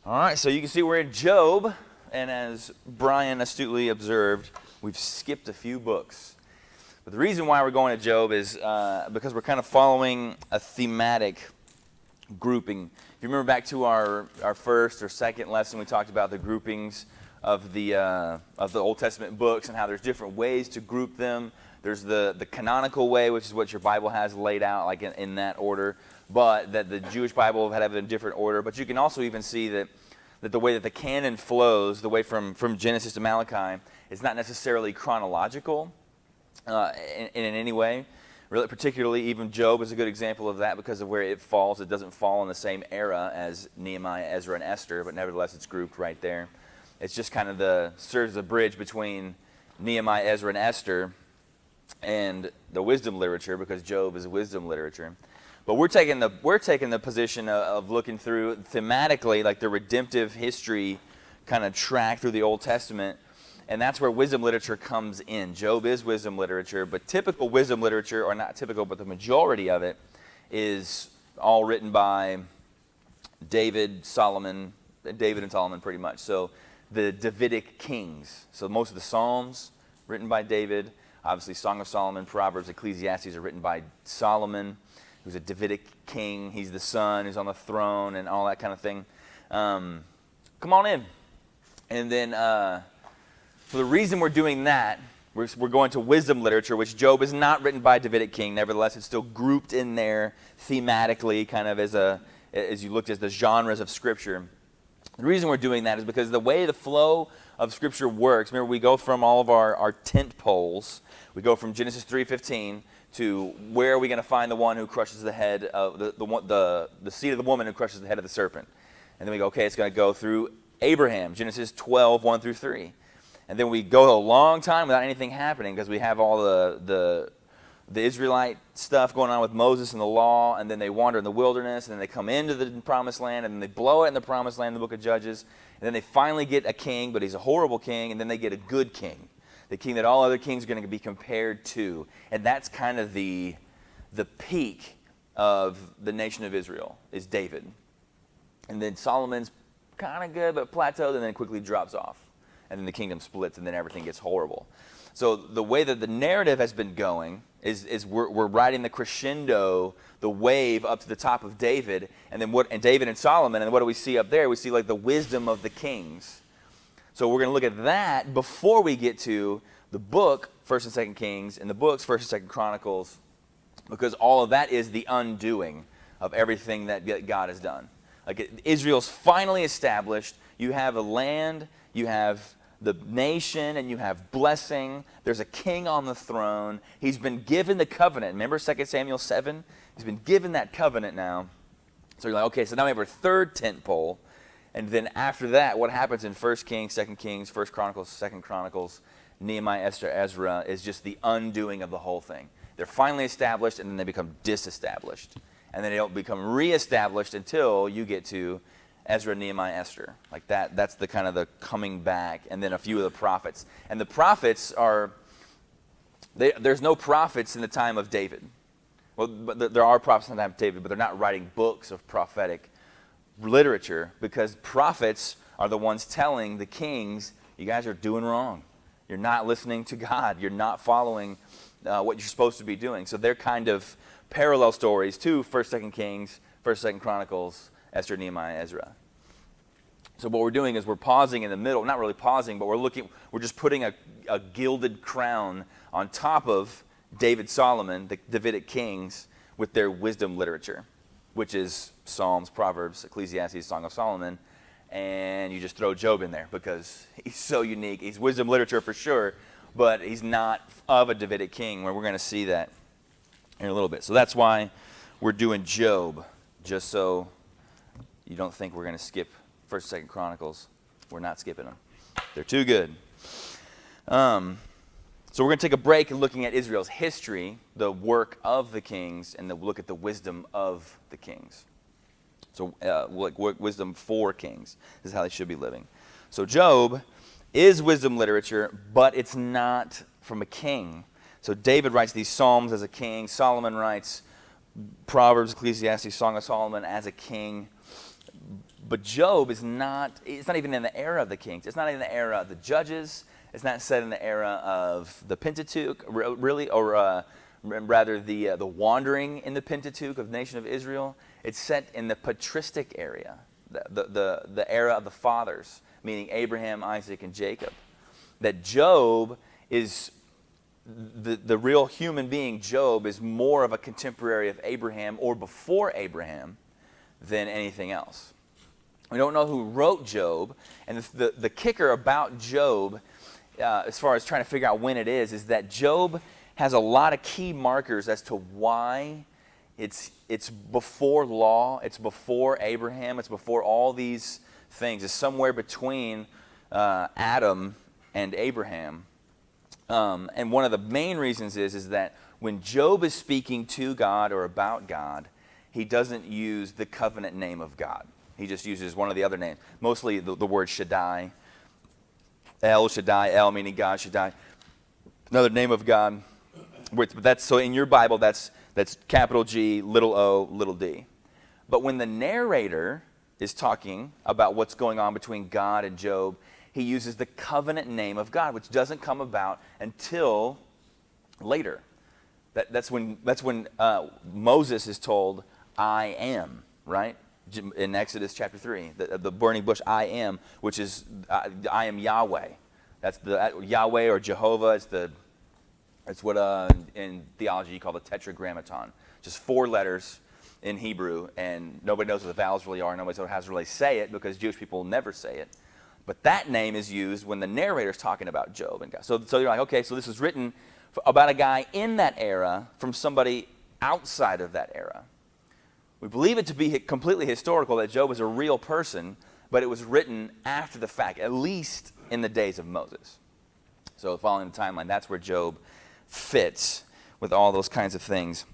All right, so you can see we're in Job, and as Brian astutely observed, we've skipped a few books. But the reason why we're going to Job is because we're kind of following a thematic grouping. If you remember back to our first or second lesson, we talked about the groupings of the Old Testament books and how there's different ways to group them. There's the canonical way, which is what your Bible has laid out, like in that order, but that the Jewish Bible had it in a different order. But you can also even see that the way that the canon flows, the way from Genesis to Malachi, is not necessarily chronological in any way. Really, particularly, even Job is a good example of that because of where it falls. It doesn't fall in the same era as Nehemiah, Ezra, and Esther, but nevertheless, it's grouped right there. It's just kind of serves as a bridge between Nehemiah, Ezra, and Esther and the wisdom literature, because Job is wisdom literature. But we're taking the position of looking through thematically, like the redemptive history kind of track through the Old Testament, and that's where wisdom literature comes in. Job is wisdom literature, but typical wisdom literature, or not typical, but the majority of it, is all written by David and Solomon pretty much. So the Davidic kings. So most of the Psalms written by David. Obviously, Song of Solomon, Proverbs, Ecclesiastes are written by Solomon, who's a Davidic king. He's the son who's on the throne and all that kind of thing. Come on in. And then, for the reason we're doing that, we're going to wisdom literature, which Job is not written by a Davidic king. Nevertheless, it's still grouped in there thematically, kind of as you looked at the genres of Scripture. The reason we're doing that is because the way the flow of Scripture works, remember we go from all of our tent poles, we go from Genesis 3:15 to where are we going to find the one who crushes the head of the seed of the woman who crushes the head of the serpent. And then we go, okay, it's going to go through Abraham, Genesis 12:1-3. And then we go a long time without anything happening because we have all the Israelite stuff going on with Moses and the law, and then they wander in the wilderness, and then they come into the promised land, and then they blow it in the promised land in the book of Judges, and then they finally get a king, but he's a horrible king, and then they get a good king, the king that all other kings are going to be compared to. And that's kind of the peak of the nation of Israel, is David. And then Solomon's kind of good, but plateaued, and then quickly drops off. And then the kingdom splits, and then everything gets horrible. So the way that the narrative has been going is we're riding the crescendo, the wave up to the top of David, and then David and Solomon, and what do we see up there? We see like the wisdom of the kings. So we're going to look at that before we get to the book, 1st and 2nd Kings, and the books, 1st and 2nd Chronicles, because all of that is the undoing of everything that God has done. Like Israel's finally established. You have a land, you have the nation, and you have blessing. There's a king on the throne. He's been given the covenant. Remember 2 Samuel 7? He's been given that covenant now. So you're like, okay, so now we have our third tent pole. And then after that, what happens in 1 Kings, 2 Kings, 1 Chronicles, 2 Chronicles, Nehemiah, Esther, Ezra, is just the undoing of the whole thing. They're finally established, and then they become disestablished. And then they don't become reestablished until you get to Ezra, Nehemiah, Esther. Like that's the kind of the coming back. And then a few of the prophets. And the prophets there's no prophets in the time of David. Well, but there are prophets in the time of David, but they're not writing books of prophetic literature, because prophets are the ones telling the kings, you guys are doing wrong. You're not listening to God. You're not following what you're supposed to be doing. So they're kind of parallel stories to 1st, 2nd Kings, 1st, 2nd Chronicles, Esther, Nehemiah, Ezra. So what we're doing is we're pausing in the middle, not really pausing, but we're just putting a gilded crown on top of David, Solomon, the Davidic kings, with their wisdom literature, which is Psalms, Proverbs, Ecclesiastes, Song of Solomon, and you just throw Job in there because he's so unique. He's wisdom literature for sure, but he's not of a Davidic king, where we're going to see that in a little bit. So that's why we're doing Job, just so you don't think we're going to skip 1st, 2nd Chronicles. We're not skipping them. They're too good. So we're going to take a break and looking at Israel's history, the work of the kings, and then look at the wisdom of the kings. So wisdom for kings. This is how they should be living. So Job is wisdom literature, but it's not from a king. So David writes these Psalms as a king. Solomon writes Proverbs, Ecclesiastes, Song of Solomon as a king. But Job is not, it's not even in the era of the kings. It's not in the era of the judges. It's not set in the era of the Pentateuch, really, or rather the wandering in the Pentateuch of the nation of Israel. It's set in the patristic area, the era of the fathers, meaning Abraham, Isaac, and Jacob. That Job is, the real human being, Job, is more of a contemporary of Abraham or before Abraham than anything else. We don't know who wrote Job, and the kicker about Job, as far as trying to figure out when it is that Job has a lot of key markers as to why it's before law, it's before Abraham, it's before all these things. It's somewhere between Adam and Abraham. And one of the main reasons is that when Job is speaking to God or about God, he doesn't use the covenant name of God. He just uses one of the other names, mostly the word Shaddai. El Shaddai, El meaning God, Shaddai. Another name of God. So in your Bible, that's capital G, little o, little d. But when the narrator is talking about what's going on between God and Job, he uses the covenant name of God, which doesn't come about until later. That's when Moses is told, I am, right? In Exodus chapter 3, the burning bush, I am, which is, I am Yahweh. That's the Yahweh or Jehovah. It's what in theology you call the tetragrammaton. Just 4 letters in Hebrew, and nobody knows what the vowels really are. Nobody has to really say it because Jewish people never say it. But that name is used when the narrator's talking about Job and God. So you're like, okay, so this is written about a guy in that era from somebody outside of that era. We believe it to be completely historical, that Job was a real person, but it was written after the fact, at least in the days of Moses. So following the timeline, that's where Job fits with all those kinds of things.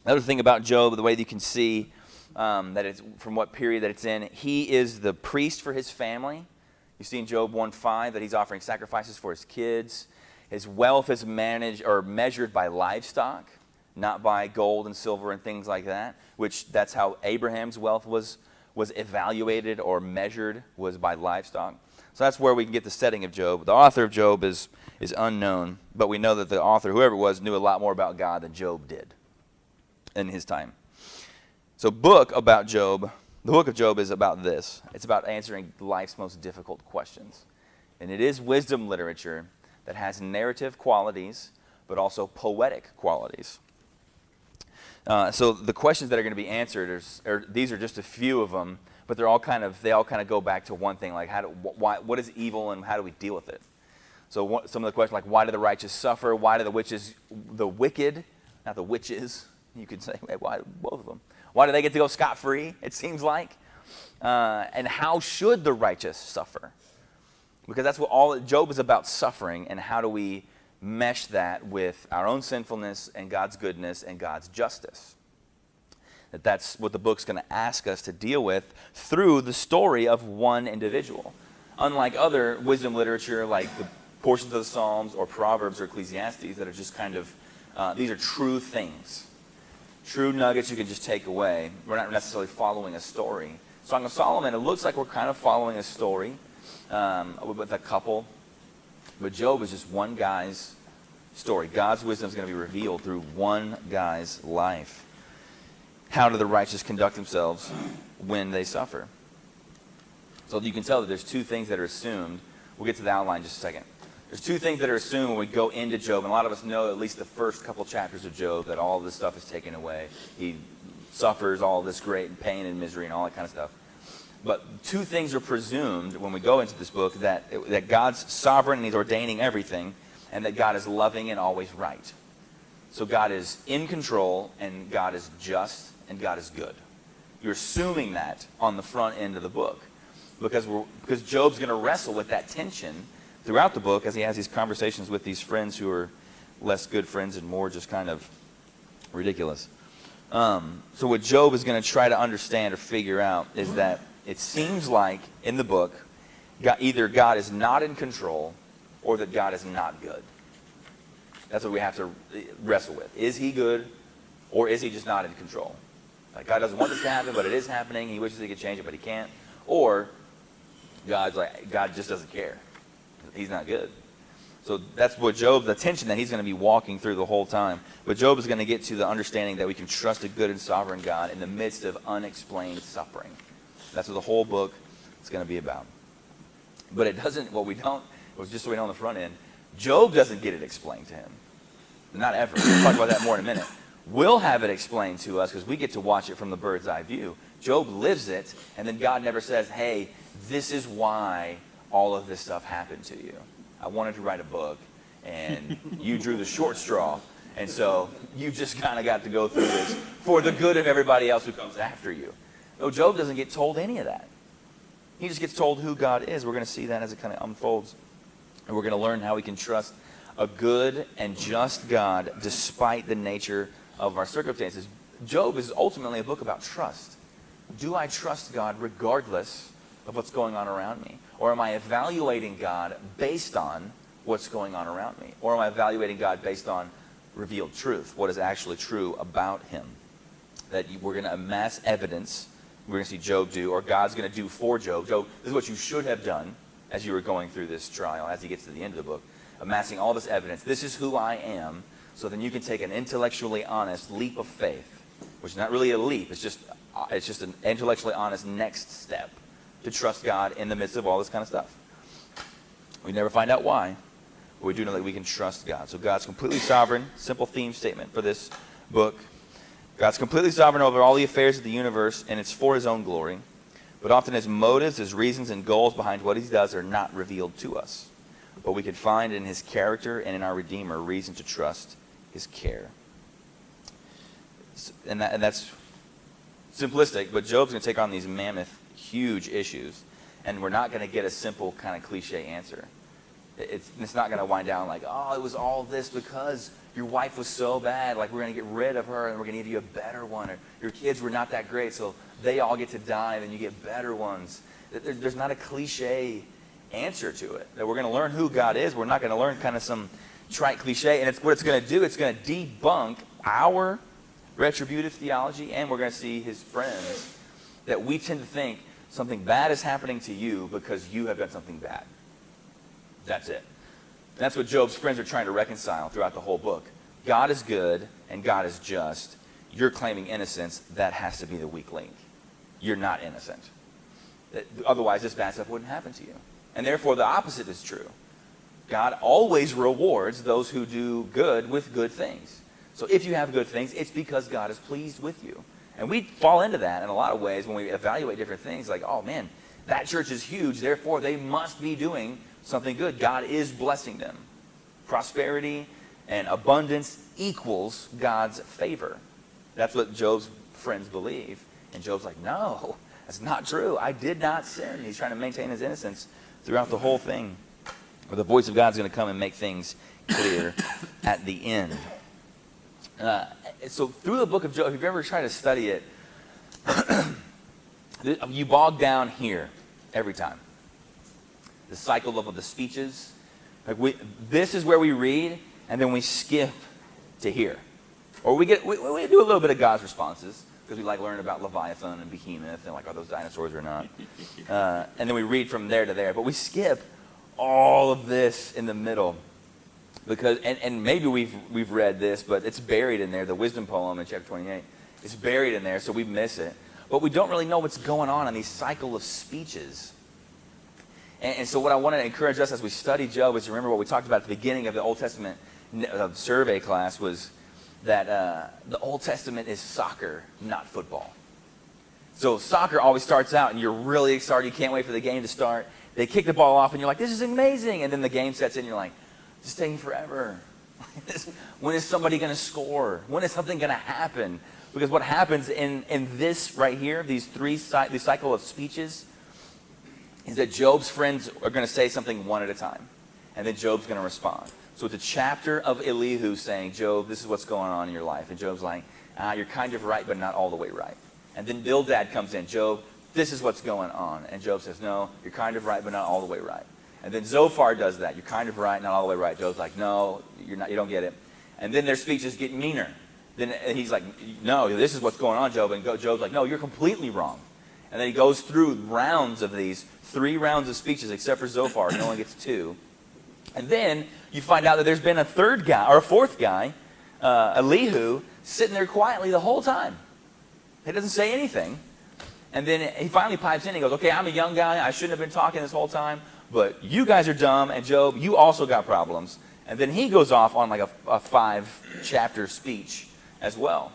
Another thing about Job, the way that you can see that it's from what period that it's in, he is the priest for his family. You see in Job 1:5 that he's offering sacrifices for his kids. His wealth is managed or measured by livestock, not by gold and silver and things like that, which that's how Abraham's wealth was evaluated or measured, was by livestock. So that's where we can get the setting of Job. The author of Job is unknown, but we know that the author, whoever it was, knew a lot more about God than Job did in his time. So the book of Job is about this. It's about answering life's most difficult questions. And it is wisdom literature that has narrative qualities, but also poetic qualities. So the questions that are going to be answered, these are just a few of them, but they all kind of go back to one thing, like what is evil and how do we deal with it? So some of the questions, like why do the righteous suffer? Why do the wicked, not the witches, you could say, why both of them? Why do they get to go scot-free, it seems like? And how should the righteous suffer? Because that's what all Job is about, suffering, and how do we mesh that with our own sinfulness and God's goodness and God's justice. That's what the book's going to ask us to deal with through the story of one individual. Unlike other wisdom literature like the portions of the Psalms or Proverbs or Ecclesiastes that are just kind of, these are true things. True nuggets you can just take away. We're not necessarily following a story. Song of Solomon, it looks like we're kind of following a story with a couple. But Job is just one guy's story. God's wisdom is going to be revealed through one guy's life. How do the righteous conduct themselves when they suffer? So you can tell that there's 2 things that are assumed. We'll get to the outline in just a second. There's 2 things that are assumed when we go into Job, and a lot of us know at least the first couple chapters of Job that all of this stuff is taken away. He suffers all this great pain and misery and all that kind of stuff. But 2 things are presumed when we go into this book, that God's sovereign and he's ordaining everything, and that God is loving and always right. So God is in control, and God is just, and God is good. You're assuming that on the front end of the book, because Job's going to wrestle with that tension throughout the book as he has these conversations with these friends who are less good friends and more just kind of ridiculous. So what Job is going to try to understand or figure out is that it seems like in the book, either God is not in control or that God is not good. That's what we have to wrestle with. Is he good or is he just not in control? Like God doesn't want this to happen, but it is happening. He wishes he could change it, but he can't. or God just doesn't care. He's not good. So that's what the tension that he's going to be walking through the whole time. But Job is going to get to the understanding that we can trust a good and sovereign God in the midst of unexplained suffering. That's what the whole book is going to be about. But it doesn't, just so we know on the front end, Job doesn't get it explained to him. Not ever. We'll talk about that more in a minute. We'll have it explained to us because we get to watch it from the bird's eye view. Job lives it, and then God never says, hey, this is why all of this stuff happened to you. I wanted to write a book, and you drew the short straw, and so you just kind of got to go through this for the good of everybody else who comes after you. No, Job doesn't get told any of that. He just gets told who God is. We're going to see that as it kind of unfolds. And we're going to learn how we can trust a good and just God despite the nature of our circumstances. Job is ultimately a book about trust. Do I trust God regardless of what's going on around me? Or am I evaluating God based on what's going on around me? Or am I evaluating God based on revealed truth, what is actually true about him? That we're going to amass evidence, we're going to see Job do, or God's going to do for Job. Job, this is what you should have done as you were going through this trial, as he gets to the end of the book, amassing all this evidence. This is who I am, so then you can take an intellectually honest leap of faith, which is not really a leap, it's just an intellectually honest next step to trust God in the midst of all this kind of stuff. We never find out why, but we do know that we can trust God. So God's completely sovereign, simple theme statement for this book. God's completely sovereign over all the affairs of the universe, and it's for his own glory. But often his motives, his reasons, and goals behind what he does are not revealed to us. But we can find in his character and in our Redeemer reason to trust his care. And that's simplistic, but Job's going to take on these mammoth, huge issues, and we're not going to get a simple kind of cliche answer. It's not going to wind down like, oh, it was all this because your wife was so bad, like we're going to get rid of her and we're going to give you a better one, or your kids were not that great, so they all get to die and then you get better ones. There's not a cliche answer to it. That we're going to learn who God is. We're not going to learn kind of some trite cliche, and what it's going to do, it's going to debunk our retributive theology, and we're going to see his friends that we tend to think something bad is happening to you because you have done something bad. That's it. That's what Job's friends are trying to reconcile throughout the whole book. God is good and God is just. You're claiming innocence. That has to be the weak link. You're not innocent. Otherwise, this bad stuff wouldn't happen to you. And therefore, the opposite is true. God always rewards those who do good with good things. So if you have good things, it's because God is pleased with you. And we fall into that in a lot of ways when we evaluate different things, like, oh man, that church is huge, therefore they must be doing something good. God is blessing them. Prosperity and abundance equals God's favor. That's what Job's friends believe. And Job's like, no, that's not true. I did not sin. He's trying to maintain his innocence throughout the whole thing. But the voice of God's going to come and make things clear at the end. So through the book of Job, if you've ever tried to study it, you bog down every time. The cycle of the speeches. This is where we read, and then we skip to here. Or we do a little bit of God's responses, because we like learning about Leviathan and Behemoth, and like, are those dinosaurs or not? And then we read from there to there. But we skip all of this in the middle. Because and maybe we've read this, but it's buried in there, the wisdom poem in chapter 28. It's buried in there, so we miss it. But we don't really know what's going on in these cycle of speeches. And so what I want to encourage us as we study Job is to remember what we talked about at the beginning of the Old Testament survey class, was that the Old Testament is soccer, not football. So soccer always starts out and you're really excited, you can't wait for the game to start. They kick the ball off and you're like, this is amazing. And then the game sets in and you're like, this is taking forever. When is somebody going to score? When is something going to happen? Because what happens in this right here, these cycle of speeches, is that Job's friends are going to say something one at a time. And then Job's going to respond. So it's a chapter of Elihu saying, Job, this is what's going on in your life. And Job's like, you're kind of right, but not all the way right. And then Bildad comes in, Job, this is what's going on. And Job says, no, you're kind of right, but not all the way right. And then Zophar does that. You're kind of right, not all the way right. Job's like, no, you're not. You don't get it. And then their speeches get meaner. Then he's like, no, this is what's going on, Job. And Job's like, no, you're completely wrong. And And then he goes through rounds of these, 3 rounds of speeches, except for Zophar. He only gets 2. And then you find out that there's been a 3rd guy, or a 4th guy, Elihu, sitting there quietly the whole time. He doesn't say anything. And then he finally pipes in and he goes, okay, I'm a young guy. I shouldn't have been talking this whole time. But you guys are dumb. And Job, you also got problems. And then he goes off on like a 5-chapter speech as well.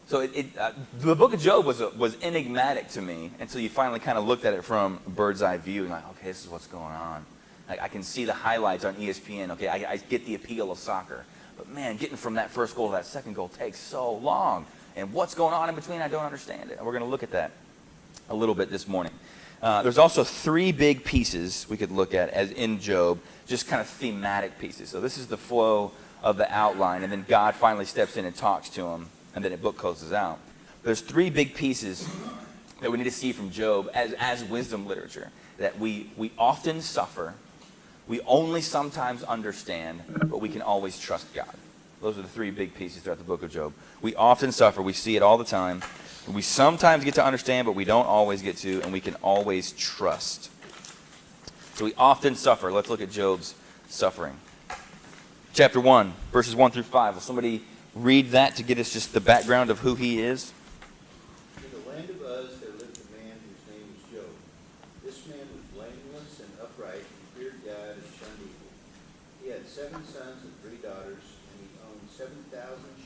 So the book of Job was enigmatic to me until you finally kind of looked at it from a bird's eye view. And like, okay, this is what's going on. Like, I can see the highlights on ESPN. Okay, I get the appeal of soccer. But man, getting from that first goal to that second goal takes so long. And what's going on in between, I don't understand it. And we're going to look at that a little bit this morning. There's also 3 big pieces we could look at as in Job, just kind of thematic pieces. So this is the flow of the outline, and then God finally steps in and talks to him, and then the book closes out. There's 3 big pieces that we need to see from Job as wisdom literature, that we often suffer, we only sometimes understand, but we can always trust God. Those are the 3 big pieces throughout the book of Job. We often suffer, we see it all the time. We sometimes get to understand, but we don't always get to, and we can always trust. So we often suffer. Let's look at Job's suffering. Chapter 1, verses 1 through 5. Will somebody read that to get us just the background of who he is? In the land of Uz there lived a man whose name was Job. This man was blameless and upright and feared God and shunned evil. He had 7 sons and 3 daughters, and he owned 7,000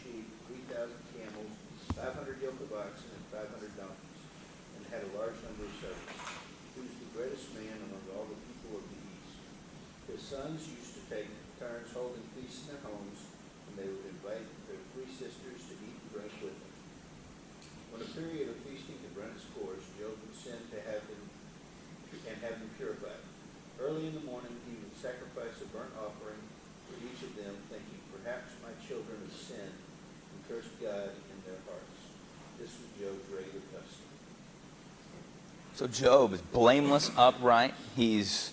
sheep, 3,000 camels, 500 yoke of oxen, and 500 donkeys, and had a large number of servants. He was the greatest man among all the people of the East. His sons used to take turns holding feasts in their homes, and they would invite their 3 sisters to eat and drink with them. When a period of feasting had run its course, Job would send to have them purified. Early in the morning he would sacrifice a burnt offering for each of them, thinking, perhaps my children have sinned and cursed God in their hearts. This was Job's regular custom. So Job is blameless, upright. He's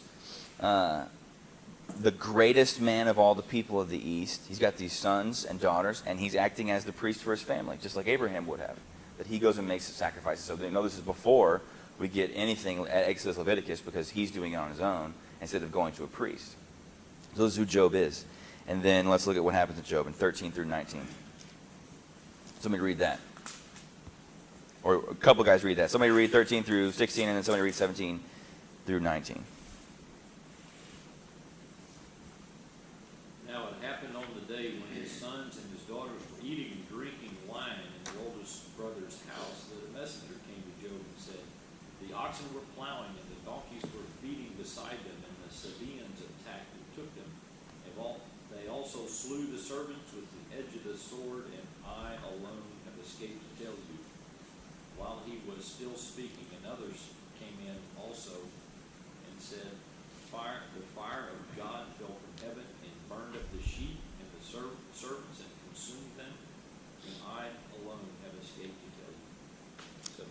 the greatest man of all the people of the East. He's got these sons and daughters, and he's acting as the priest for his family, just like Abraham would have. That he goes and makes the sacrifices. So they know this is before we get anything at Exodus, Leviticus, because he's doing it on his own instead of going to a priest. So this is who Job is. And then let's look at what happens to Job in 13 through 19. Somebody read that. Or a couple guys read that. Somebody read 13 through 16, and then somebody read 17 through 19. Now it happened on the day when his sons and his daughters were eating and drinking wine in their oldest brother's house, that a messenger came to Job and said, the oxen were plowing and the donkeys were feeding beside them, and the Sabaeans attacked and took them. They also slew the servants with the edge of the sword, and I alone have escaped to tell you. While he was still speaking, and others came in also and said, the fire of God fell from heaven and burned up the sheep and the servants and consumed them, and I alone have escaped to tell you. 17.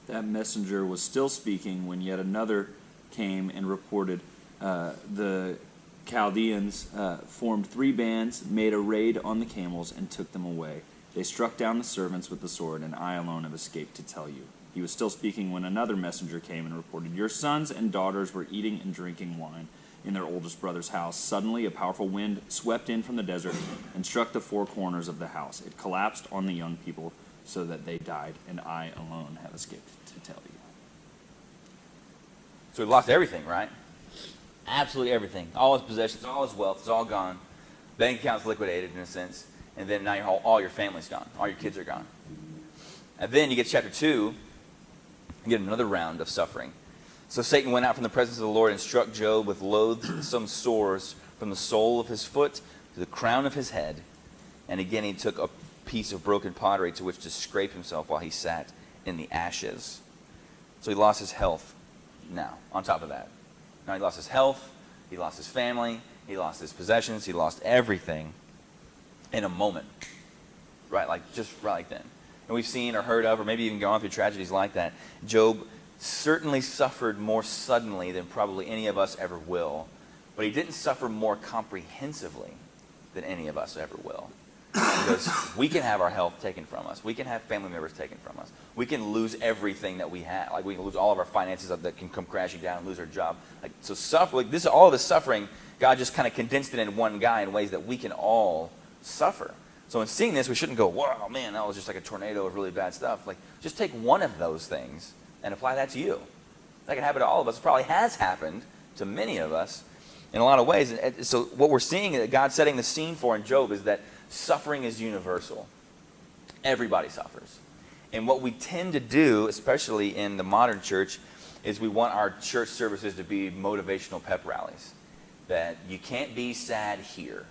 That messenger was still speaking when yet another came and reported. The Chaldeans formed 3 bands, made a raid on the camels, and took them away. They struck down the servants with the sword, and I alone have escaped to tell you. He was still speaking when another messenger came and reported, your sons and daughters were eating and drinking wine in their oldest brother's house. Suddenly, a powerful wind swept in from the desert and struck the 4 corners of the house. It collapsed on the young people so that they died, and I alone have escaped to tell you. So he lost everything, right? Absolutely everything. All his possessions, all his wealth, it's all gone. Bank account's liquidated in a sense. And then now all your family's gone. All your kids are gone. And then you get chapter 2, you get another round of suffering. So Satan went out from the presence of the Lord and struck Job with loathsome sores from the sole of his foot to the crown of his head. And again he took a piece of broken pottery to which to scrape himself while he sat in the ashes. So he lost his health now, on top of that. Now he lost his health, he lost his family, he lost his possessions, he lost everything in a moment. Right, just right like then. And we've seen or heard of, or maybe even gone through tragedies like that. Job certainly suffered more suddenly than probably any of us ever will. But he didn't suffer more comprehensively than any of us ever will. Because we can have our health taken from us. We can have family members taken from us. We can lose everything that we have. Like we can lose all of our finances that can come crashing down and lose our job. Like so, all of this suffering, God just kind of condensed it in one guy in ways that we can all suffer. So in seeing this, we shouldn't go, wow, man, that was just like a tornado of really bad stuff. Like just take one of those things and apply that to you. That can happen to all of us. It probably has happened to many of us in a lot of ways. And so what we're seeing that God's setting the scene for in Job is that suffering is universal. Everybody suffers. And what we tend to do, especially in the modern church, is we want our church services to be motivational pep rallies. That you can't be sad here.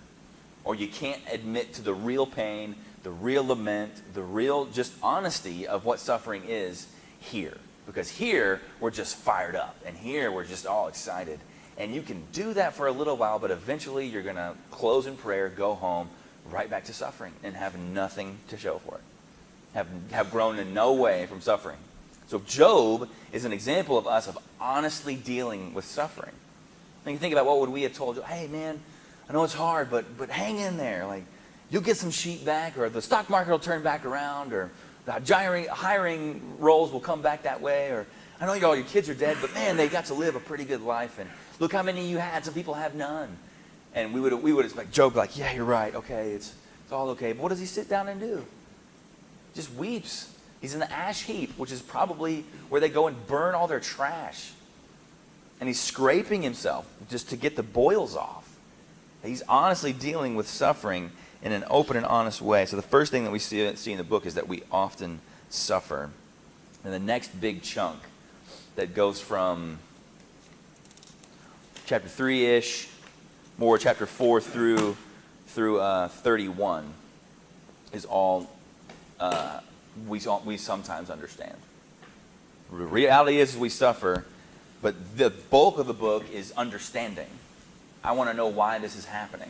Or you can't admit to the real pain, the real lament, the real just honesty of what suffering is here. Because here, we're just fired up. And here, we're just all excited. And you can do that for a little while, but eventually you're going to close in prayer, go home, right back to suffering, and have nothing to show for it. Have grown in no way from suffering. So Job is an example of us of honestly dealing with suffering. When you think about what would we have told you, hey man, I know it's hard, but hang in there. Like you'll get some sheep back, or the stock market will turn back around, or the hiring roles will come back that way, or I know all your kids are dead, but man, they got to live a pretty good life, and look how many you had. Some people have none. And we would expect Job like, yeah, you're right. Okay, it's all okay. But what does he sit down and do? Just weeps. He's in the ash heap, which is probably where they go and burn all their trash. And he's scraping himself just to get the boils off. He's honestly dealing with suffering in an open and honest way. So the first thing that we see in the book is that we often suffer. And the next big chunk that goes from chapter 3-ish, more chapter 4 through 31 is all we sometimes understand. The reality is we suffer, but the bulk of the book is understanding. I want to know why this is happening.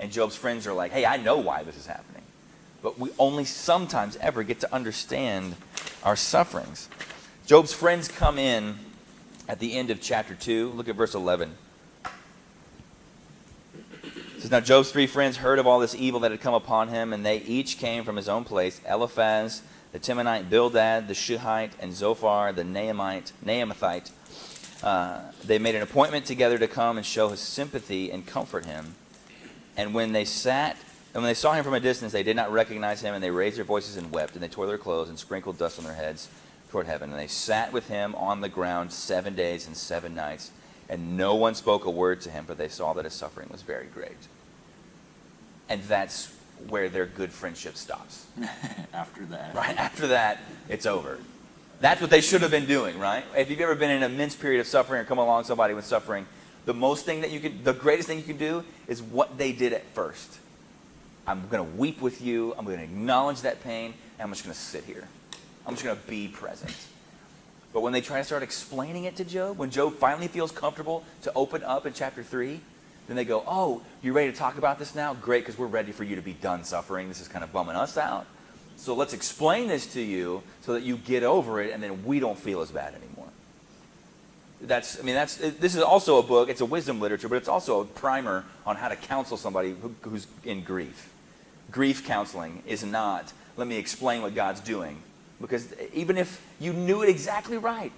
And Job's friends are like, hey, I know why this is happening. But we only sometimes ever get to understand our sufferings. Job's friends come in at the end of chapter 2. Look at verse 11. It says, now Job's 3 friends heard of all this evil that had come upon him, and they each came from his own place, Eliphaz, the Temanite, Bildad, the Shuhite, and Zophar, the Naamathite. They made an appointment together to come and show his sympathy and comfort him. And when they saw him from a distance, they did not recognize him, and they raised their voices and wept, and they tore their clothes and sprinkled dust on their heads toward heaven. And they sat with him on the ground 7 days and 7 nights, and no one spoke a word to him, for they saw that his suffering was very great. And that's where their good friendship stops. After that. Right? After that, it's over. That's what they should have been doing, right? If you've ever been in an immense period of suffering or come along somebody with suffering, the greatest thing you can do is what they did at first. I'm going to weep with you. I'm going to acknowledge that pain, and I'm just going to sit here. I'm just going to be present. But when they try to start explaining it to Job, when Job finally feels comfortable to open up in chapter 3, then they go, oh, you ready to talk about this now? Great, because we're ready for you to be done suffering. This is kind of bumming us out. So let's explain this to you so that you get over it, and then we don't feel as bad anymore. This is also a book. It's a wisdom literature, but it's also a primer on how to counsel somebody who's in grief. Grief counseling is not, let me explain what God's doing. Because even if you knew it exactly right,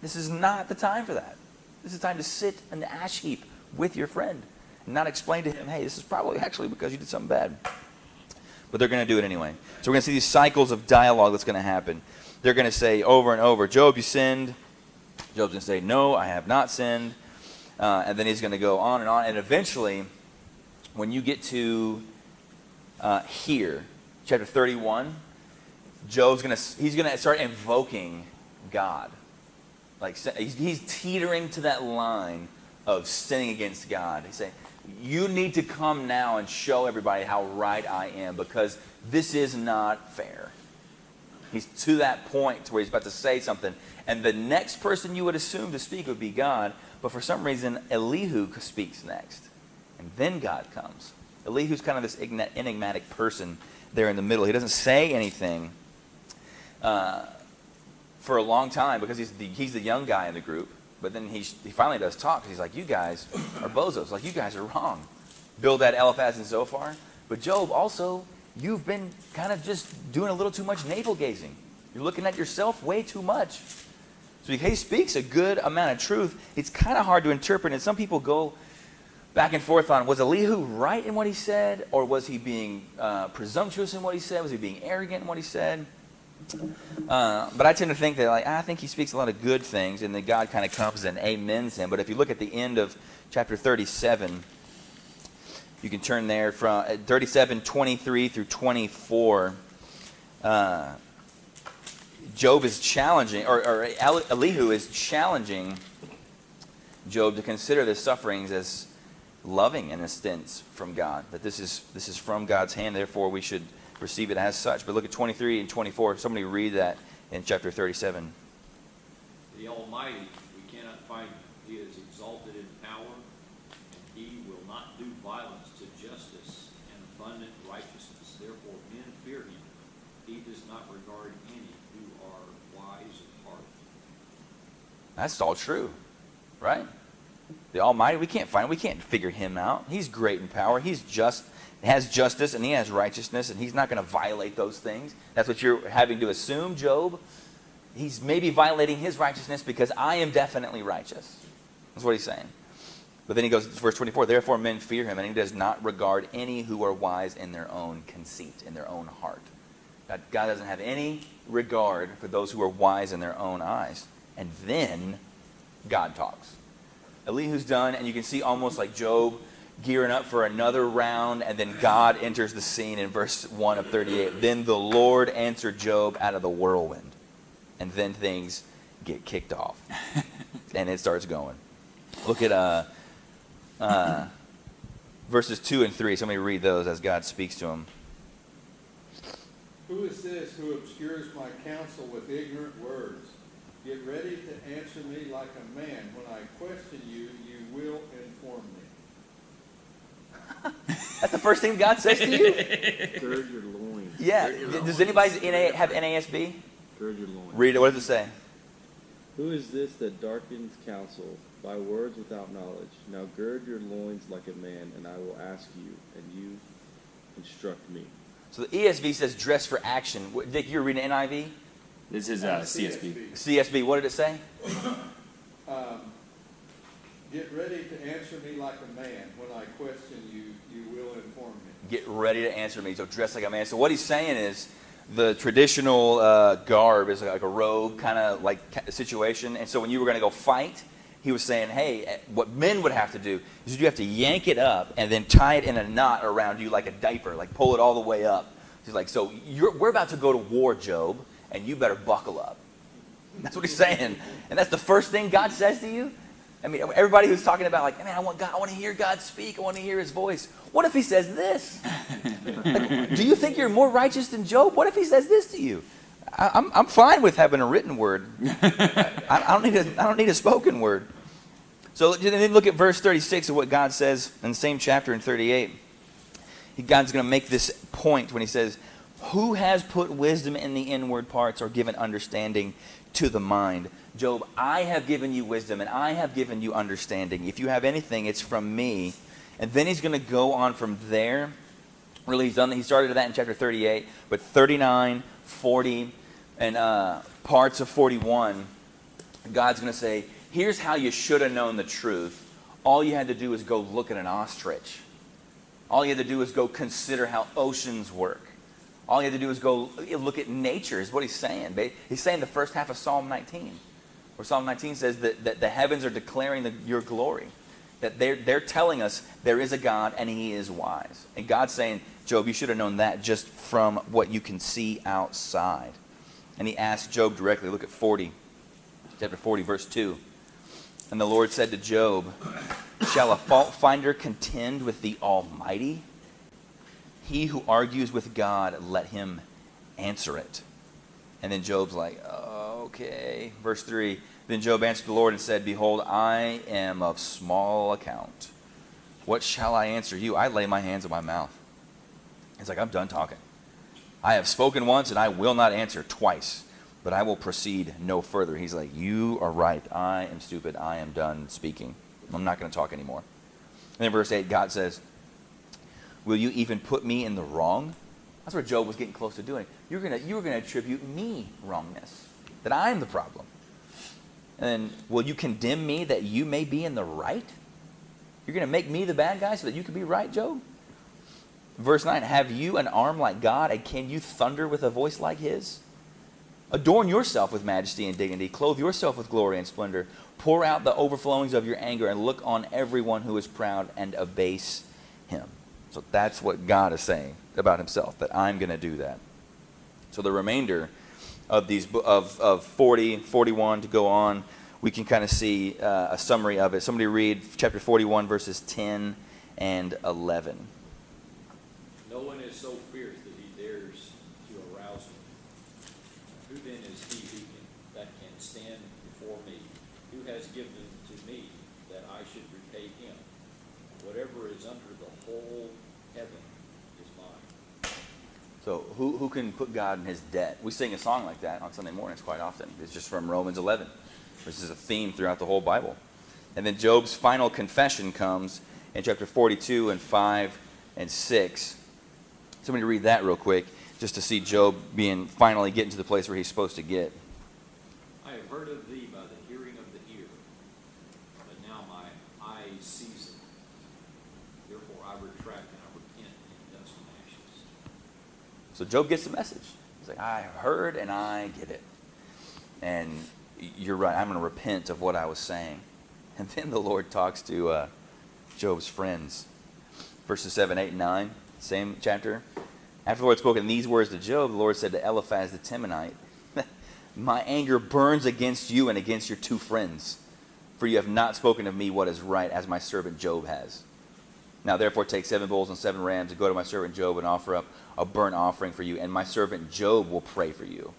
this is not the time for that. This is time to sit in the ash heap with your friend and not explain to him, hey, this is probably actually because you did something bad. But they're going to do it anyway. So we're going to see these cycles of dialogue that's going to happen. They're going to say over and over, Job, you sinned. Job's going to say, no, I have not sinned. And then he's going to go on. And eventually, when you get to here, chapter 31, he's going to start invoking God. Like he's teetering to that line of sinning against God. He's saying, you need to come now and show everybody how right I am, because this is not fair. He's to that point where he's about to say something. And the next person you would assume to speak would be God, but for some reason, Elihu speaks next. And then God comes. Elihu's kind of this enigmatic person there in the middle. He doesn't say anything for a long time because he's the young guy in the group. But then he finally does talk. He's like, you guys are bozos. Like, you guys are wrong. Bildad, Eliphaz, and Zophar. But Job also you've been kind of just doing a little too much navel gazing. You're looking at yourself way too much. So he speaks a good amount of truth. It's kind of hard to interpret, and some people go back and forth on, was Elihu right in what he said, or was he being presumptuous in what he said? Was he being arrogant in what he said? But I tend to think that, I think he speaks a lot of good things, and then God kind of comes and amens him. But if you look at the end of chapter 37, you can turn there from 37:23 through 24. Job is challenging, or Elihu is challenging Job to consider the sufferings as loving in a sense from God. That this is from God's hand, therefore we should receive it as such. But look at 23 and 24. Somebody read that in chapter 37. The Almighty, we cannot find him. He is exalted in power, and he will not do violence to justice and abundant righteousness. Therefore men fear him. He does not regard any who are wise of heart. That's all true, right? The Almighty, we can't find him. We can't figure him out. He's great in power. He's just, has justice, and he has righteousness, and he's not going to violate those things. That's what you're having to assume, Job. He's maybe violating his righteousness because I am definitely righteous. That's what he's saying. But then he goes, verse 24, therefore men fear him, and he does not regard any who are wise in their own conceit, in their own heart. God doesn't have any regard for those who are wise in their own eyes. And then God talks. Elihu's done, and you can see almost like Job gearing up for another round, and then God enters the scene in verse 1 of 38. Then the Lord answered Job out of the whirlwind. And then things get kicked off. And it starts going. Look at verses 2 and 3. Somebody read those as God speaks to him. Who is this who obscures my counsel with ignorant words? Get ready to answer me like a man. When I question you, you will inform me. That's the first thing God says to you? Gird your loins. Yeah. Does anybody have NASB? Gird your loins. Read it. What does it say? Who is this that darkens counsel by words without knowledge? Now gird your loins like a man, and I will ask you, and you instruct me. So the ESV says dress for action. Dick, you're reading NIV? This is CSB. CSB, what did it say? Get ready to answer me like a man. When I question you, you will inform me. Get ready to answer me. So dress like a man. So what he's saying is the traditional garb is like a robe kind of like situation. And so when you were going to go fight, he was saying, hey, what men would have to do is you have to yank it up and then tie it in a knot around you like a diaper, like pull it all the way up. He's like, so we're about to go to war, Job, and you better buckle up. That's what he's saying. And that's the first thing God says to you? I mean, everybody who's talking about like, man, I want to hear God speak. I want to hear his voice. What if he says this? Like, do you think you're more righteous than Job? What if he says this to you? I'm fine with having a written word. I don't need a spoken word. So then look at verse 36 of what God says in the same chapter in 38. God's going to make this point when he says, who has put wisdom in the inward parts or given understanding to the mind? Job, I have given you wisdom and I have given you understanding. If you have anything, it's from me. And then he's going to go on from there. Really, he started that in chapter 38, but 39, 40, and parts of 41, God's going to say, here's how you should have known the truth. All you had to do is go look at an ostrich. All you had to do is go consider how oceans work. All you had to do is go look at nature, is what he's saying. He's saying the first half of Psalm 19, where Psalm 19 says that the heavens are declaring your glory. That they're telling us there is a God and he is wise. And God's saying, Job, you should have known that just from what you can see outside. And he asked Job directly. Look at chapter 40, verse 2. And the Lord said to Job, shall a fault finder contend with the Almighty? He who argues with God, let him answer it. And then Job's like, okay. Verse 3, then Job answered the Lord and said, behold, I am of small account. What shall I answer you? I lay my hands on my mouth. He's like, I'm done talking. I have spoken once and I will not answer twice, but I will proceed no further. He's like, you are right. I am stupid. I am done speaking. I'm not going to talk anymore. And then verse 8, God says, will you even put me in the wrong? That's what Job was getting close to doing. You were gonna attribute me wrongness, that I'm the problem. And then, will you condemn me that you may be in the right? You're going to make me the bad guy so that you can be right, Job? Verse 9, have you an arm like God, and can you thunder with a voice like his? Adorn yourself with majesty and dignity. Clothe yourself with glory and splendor. Pour out the overflowings of your anger and look on everyone who is proud and abase him. So that's what God is saying about himself, that I'm going to do that. So the remainder of these of 40, 41 to go on, we can kind of see a summary of it. Somebody read chapter 41, verses 10 and 11. No one is so fierce that he dares to arouse me. Who then is he that can stand before me? Who has given to me that I should repay him? Whatever is under the whole heaven is mine. So who can put God in his debt? We sing a song like that on Sunday mornings quite often. It's just from Romans 11. This is a theme throughout the whole Bible. And then Job's final confession comes in chapter 42 and 5 and 6. Somebody read that real quick, just to see Job finally getting to the place where he's supposed to get. I have heard of thee by the hearing of the ear, but now my eyes sees it. Therefore I retract and I repent in dust and ashes. So Job gets the message. He's like, I heard and I get it. And you're right, I'm going to repent of what I was saying. And then the Lord talks to Job's friends. Verses 7, 8, and 9, same chapter. After the Lord spoke in these words to Job, the Lord said to Eliphaz the Temanite, my anger burns against you and against your two friends, for you have not spoken of me what is right, as my servant Job has. Now therefore take 7 bulls and 7 rams and go to my servant Job and offer up a burnt offering for you, and my servant Job will pray for you,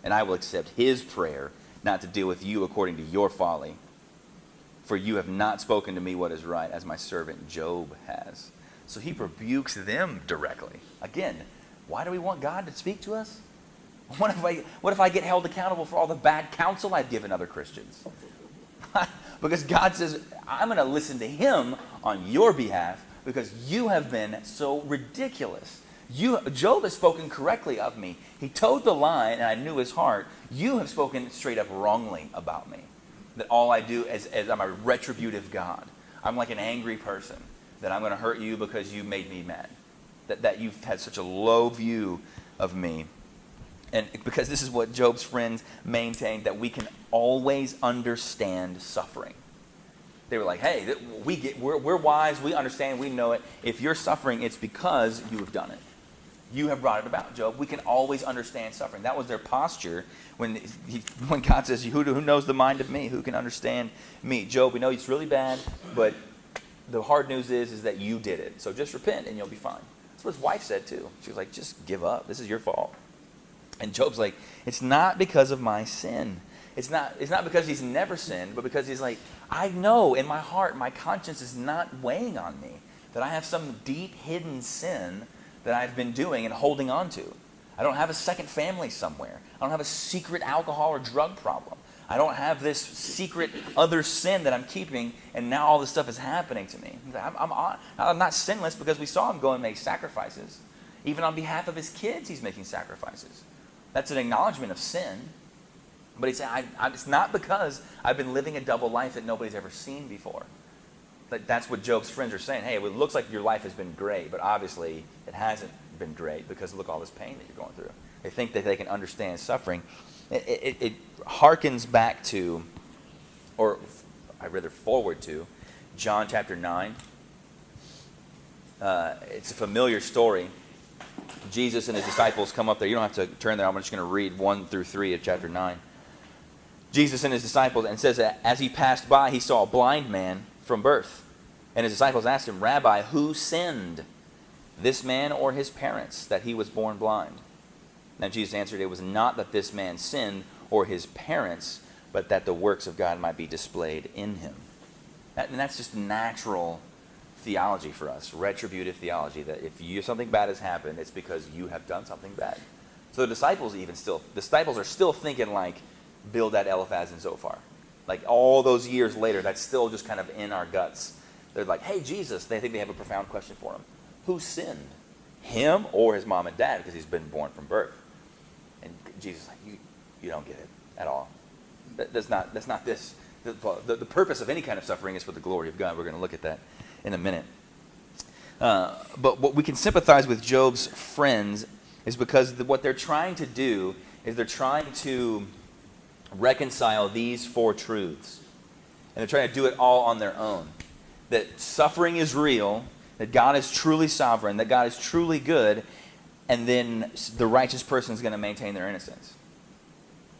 and I will accept his prayer, not to deal with you according to your folly. For you have not spoken to me what is right, as my servant Job has. So he rebukes them directly. Again, why do we want God to speak to us? What if I get held accountable for all the bad counsel I've given other Christians? Because God says, I'm going to listen to him on your behalf because you have been so ridiculous. Job has spoken correctly of me. He towed the line and I knew his heart. You have spoken straight up wrongly about me. That all I do is I'm a retributive God. I'm like an angry person. That I'm going to hurt you because you made me mad. That you've had such a low view of me. And because this is what Job's friends maintained, that we can always understand suffering. They were like, hey, we're wise, we understand, we know it. If you're suffering, it's because you have done it. You have brought it about, Job. We can always understand suffering. That was their posture when God says, who knows the mind of me? Who can understand me? Job, we know it's really bad, but the hard news is that you did it. So just repent and you'll be fine. That's what his wife said too. She was like, just give up. This is your fault. And Job's like, it's not because of my sin. It's not because he's never sinned, but because he's like, I know in my heart, my conscience is not weighing on me. That I have some deep hidden sin that I've been doing and holding on to. I don't have a second family somewhere. I don't have a secret alcohol or drug problem. I don't have this secret other sin that I'm keeping, and now all this stuff is happening to me. I'm not sinless because we saw him go and make sacrifices. Even on behalf of his kids, he's making sacrifices. That's an acknowledgement of sin. But he's saying, it's not because I've been living a double life that nobody's ever seen before. That's what Job's friends are saying. Hey, it looks like your life has been great, but obviously it hasn't been great because look at all this pain that you're going through. They think that they can understand suffering. It harkens back to, or I'd rather forward to, John chapter 9. It's a familiar story. Jesus and his disciples come up there. You don't have to turn there. I'm just going to read 1 through 3 of chapter 9. Jesus and his disciples, and it says that as he passed by, he saw a blind man from birth. And his disciples asked him, Rabbi, who sinned, this man or his parents, that he was born blind? Now Jesus answered, it was not that this man sinned or his parents, but that the works of God might be displayed in him. And that's just natural theology for us, retributive theology, that if something bad has happened, it's because you have done something bad. So the disciples are still thinking like Bildad, Eliphaz, and Zophar. Like all those years later, that's still just kind of in our guts. They're like, hey, Jesus, they think they have a profound question for him. Who sinned? him or his mom and dad because he's been born from birth. And Jesus is like, you don't get it at all. That's not this. The purpose of any kind of suffering is for the glory of God. We're going to look at that in a minute. But what we can sympathize with Job's friends is because what they're trying to do is they're trying to reconcile these four truths. And they're trying to do it all on their own. That suffering is real, that God is truly sovereign, that God is truly good, and then the righteous person is going to maintain their innocence.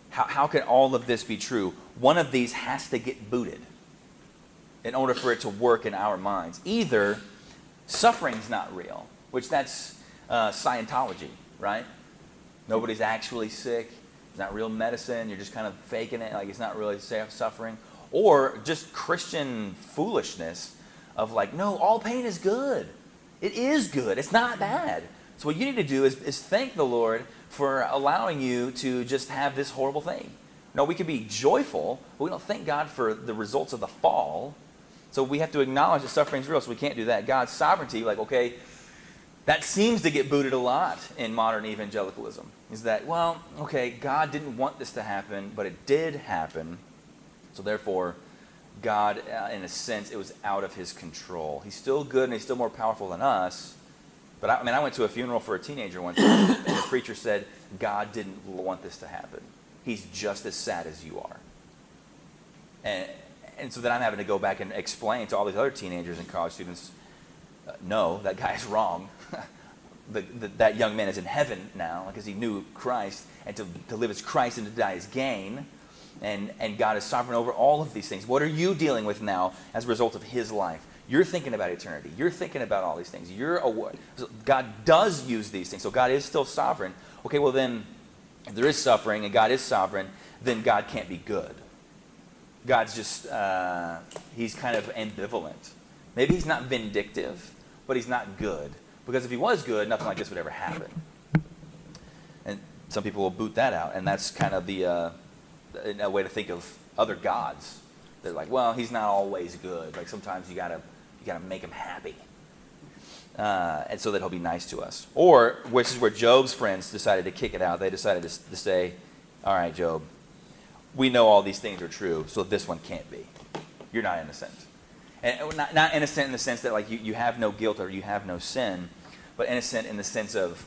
How can all of this be true? One of these has to get booted in order for it to work in our minds. Either suffering's not real, which that's Scientology, right? Nobody's actually sick. It's not real medicine. You're just kind of faking it. Like it's not really suffering. Or just Christian foolishness of like, no, all pain is good. It is good. It's not bad. So what you need to do is thank the Lord for allowing you to just have this horrible thing. No, we can be joyful, but we don't thank God for the results of the fall. So we have to acknowledge that suffering is real, so we can't do that. God's sovereignty, like, okay, that seems to get booted a lot in modern evangelicalism. Is that, well, okay, God didn't want this to happen, but it did happen. So therefore, God, in a sense, it was out of his control. He's still good and he's still more powerful than us. But I went to a funeral for a teenager once, and the preacher said, God didn't want this to happen. He's just as sad as you are. And so then I'm having to go back and explain to all these other teenagers and college students, no, that guy's wrong. That young man is in heaven now because he knew Christ, and to live as Christ and to die as gain. And God is sovereign over all of these things. What are you dealing with now as a result of his life? You're thinking about eternity. You're thinking about all these things. So God does use these things. So God is still sovereign. Okay, well then, if there is suffering and God is sovereign, then God can't be good. God's just, he's kind of ambivalent. Maybe he's not vindictive, but he's not good. Because if he was good, nothing like this would ever happen. And some people will boot that out. And that's kind of a way to think of other gods. They're like, well, he's not always good. Like sometimes you gotta make him happy, and so that he'll be nice to us. Or, which is where Job's friends decided to kick it out. They decided to say, all right, Job, we know all these things are true, so this one can't be. You're not innocent. And not innocent in the sense that like you have no guilt or you have no sin, but innocent in the sense of